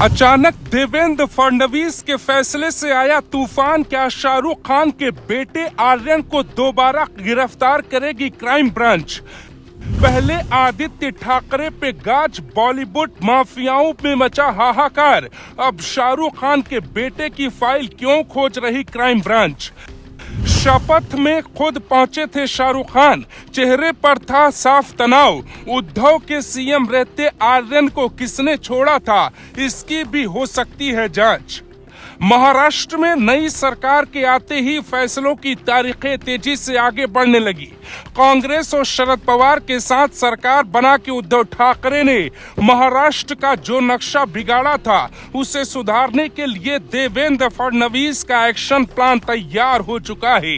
अचानक देवेंद्र फडणवीस के फैसले से आया तूफान। क्या शाहरुख खान के बेटे आर्यन को दोबारा गिरफ्तार करेगी क्राइम ब्रांच? पहले आदित्य ठाकरे पे गाज बॉलीवुड माफियाओं में मचा हाहाकार। अब शाहरुख खान के बेटे की फाइल क्यों खोज रही क्राइम ब्रांच? शपथ में खुद पहुंचे थे शाहरुख खान, चेहरे पर था साफ तनाव। उद्धव के सीएम रहते आर्यन को किसने छोड़ा था, इसकी भी हो सकती है जांच। महाराष्ट्र में नई सरकार के आते ही फैसलों की तारीखें तेजी से आगे बढ़ने लगी। कांग्रेस और शरद पवार के साथ सरकार बना के उद्धव ठाकरे ने महाराष्ट्र का जो नक्शा बिगाड़ा था उसे सुधारने के लिए देवेंद्र फडणवीस का एक्शन प्लान तैयार हो चुका है।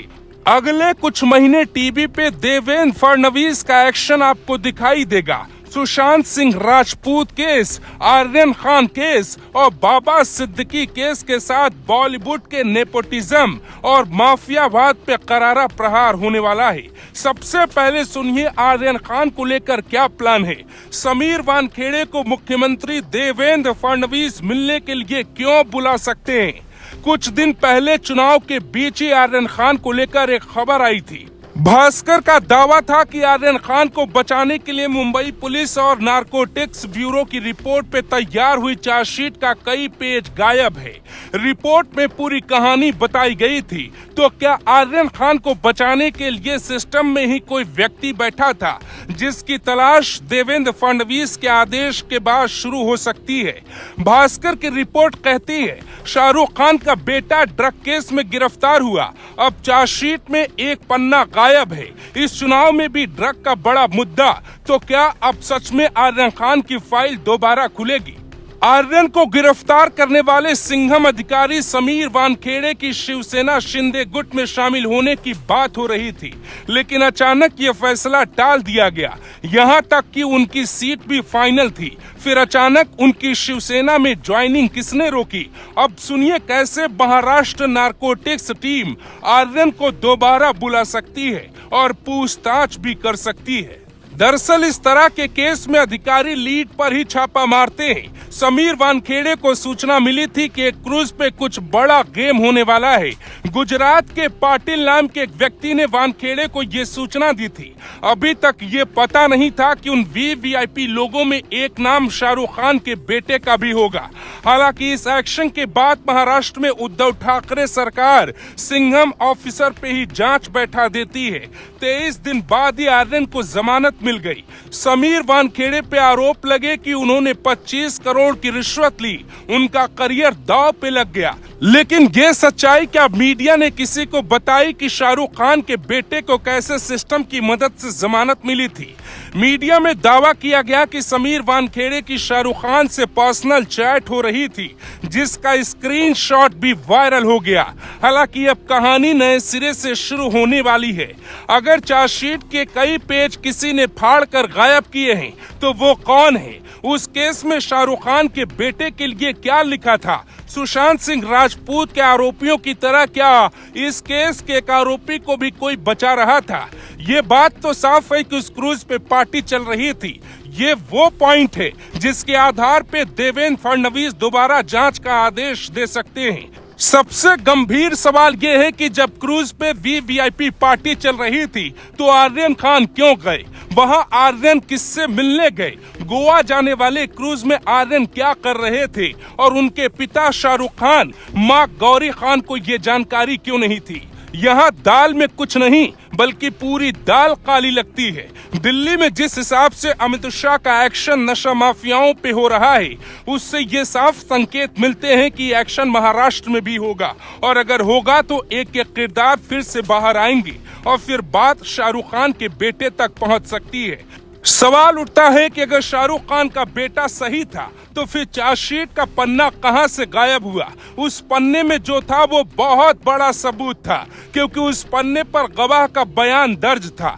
अगले कुछ महीने टीवी पे देवेंद्र फडणवीस का एक्शन आपको दिखाई देगा। सुशांत सिंह राजपूत केस, आर्यन खान केस और बाबा सिद्दीकी केस के साथ बॉलीवुड के नेपोटिज्म और माफियावाद पे करारा प्रहार होने वाला है। सबसे पहले सुनिए आर्यन खान को लेकर क्या प्लान है। समीर वानखेड़े को मुख्यमंत्री देवेंद्र फडणवीस मिलने के लिए क्यों बुला सकते हैं? कुछ दिन पहले चुनाव के बीच ही आर्यन खान को लेकर एक खबर आई थी। भास्कर का दावा था कि आर्यन खान को बचाने के लिए मुंबई पुलिस और नारकोटिक्स ब्यूरो की रिपोर्ट पे तैयार हुई चार्जशीट का कई पेज गायब है। रिपोर्ट में पूरी कहानी बताई गई थी। तो क्या आर्यन खान को बचाने के लिए सिस्टम में ही कोई व्यक्ति बैठा था जिसकी तलाश देवेंद्र फडणवीस के आदेश के बाद शुरू हो सकती है? भास्कर की रिपोर्ट कहती है शाहरुख खान का बेटा ड्रग केस में गिरफ्तार हुआ। अब चार्जशीट में एक पन्ना गायब है। इस चुनाव में भी ड्रग का बड़ा मुद्दा। तो क्या अब सच में आर्यन खान की फाइल दोबारा खुलेगी? आर्यन को गिरफ्तार करने वाले सिंघम अधिकारी समीर वानखेड़े की शिवसेना शिंदे गुट में शामिल होने की बात हो रही थी, लेकिन अचानक ये फैसला टाल दिया गया। यहाँ तक कि उनकी सीट भी फाइनल थी। फिर अचानक उनकी शिवसेना में ज्वाइनिंग किसने रोकी? अब सुनिए कैसे महाराष्ट्र नारकोटिक्स टीम आर्यन को दोबारा बुला सकती है और पूछताछ भी कर सकती है। दरअसल इस तरह के केस में अधिकारी लीड पर ही छापा मारते हैं। समीर वानखेड़े को सूचना मिली थी कि एक क्रूज पे कुछ बड़ा गेम होने वाला है। गुजरात के पाटिल नाम के एक व्यक्ति ने वानखेड़े को ये सूचना दी थी। अभी तक ये पता नहीं था कि उन वीवीआईपी लोगों में एक नाम शाहरुख खान के बेटे का भी होगा। हालांकि इस एक्शन के बाद महाराष्ट्र में उद्धव ठाकरे सरकार सिंघम ऑफिसर पे ही जांच बैठा देती है। 23 दिन बाद ही आर्यन को जमानत मिल गई। समीर वानखेड़े पे आरोप लगे कि उन्होंने 25 करोड़ की रिश्वत ली। उनका करियर दांव पे लग गया। लेकिन ये सच्चाई क्या मीडिया ने किसी को बताई कि शाहरुख खान के बेटे को कैसे सिस्टम की मदद से जमानत मिली थी? मीडिया में दावा किया गया कि समीर वानखेड़े की शाहरुख खान से पर्सनल चैट हो रही थी, जिसका स्क्रीनशॉट भी वायरल हो गया। हालांकि अब कहानी नए सिरे से शुरू होने वाली है। अगर चार्जशीट के कई पेज किसी ने फाड़ कर गायब किए हैं तो वो कौन है? उस केस में शाहरुख खान के बेटे के लिए क्या लिखा था? सुशांत सिंह राजपूत के आरोपियों की तरह क्या इस केस के एक आरोपी को भी कोई बचा रहा था? ये बात तो साफ है कि उस क्रूज पे पार्टी चल रही थी। ये वो पॉइंट है जिसके आधार पे देवेंद्र फडणवीस दोबारा जांच का आदेश दे सकते हैं। सबसे गंभीर सवाल ये है कि जब क्रूज पे वीवीआईपी पार्टी चल रही थी तो आर्यन खान क्यों गए? वहां आर्यन किससे मिलने गए? गोवा जाने वाले क्रूज में आर्यन क्या कर रहे थे? और उनके पिता शाहरुख खान, मां गौरी खान को ये जानकारी क्यों नहीं थी? यहाँ दाल में कुछ नहीं बल्कि पूरी दाल काली लगती है। दिल्ली में जिस हिसाब से अमित शाह का एक्शन नशा माफियाओं पे हो रहा है, उससे ये साफ संकेत मिलते हैं कि एक्शन महाराष्ट्र में भी होगा। और अगर होगा तो एक एक किरदार फिर से बाहर आएंगे और फिर बात शाहरुख खान के बेटे तक पहुंच सकती है। सवाल उठता है कि अगर शाहरुख खान का बेटा सही था तो फिर चार्जशीट का पन्ना कहां से गायब हुआ? उस पन्ने में जो था वो बहुत बड़ा सबूत था, क्योंकि उस पन्ने पर गवाह का बयान दर्ज था।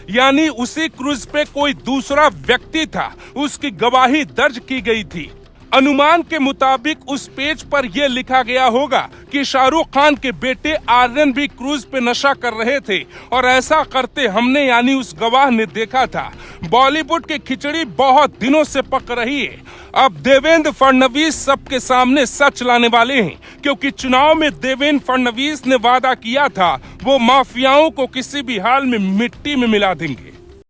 यानी उसी क्रूज पे कोई दूसरा व्यक्ति था, उसकी गवाही दर्ज की गई थी। अनुमान के मुताबिक उस पेज पर यह लिखा गया होगा कि शाहरुख खान के बेटे आर्यन भी क्रूज पे नशा कर रहे थे और ऐसा करते हमने यानी उस गवाह ने देखा था। बॉलीवुड की खिचड़ी बहुत दिनों से पक रही है। अब देवेंद्र फडणवीस सबके सामने सच लाने वाले हैं, क्योंकि चुनाव में देवेंद्र फडणवीस ने वादा किया था वो माफियाओं को किसी भी हाल में मिट्टी में मिला देंगे।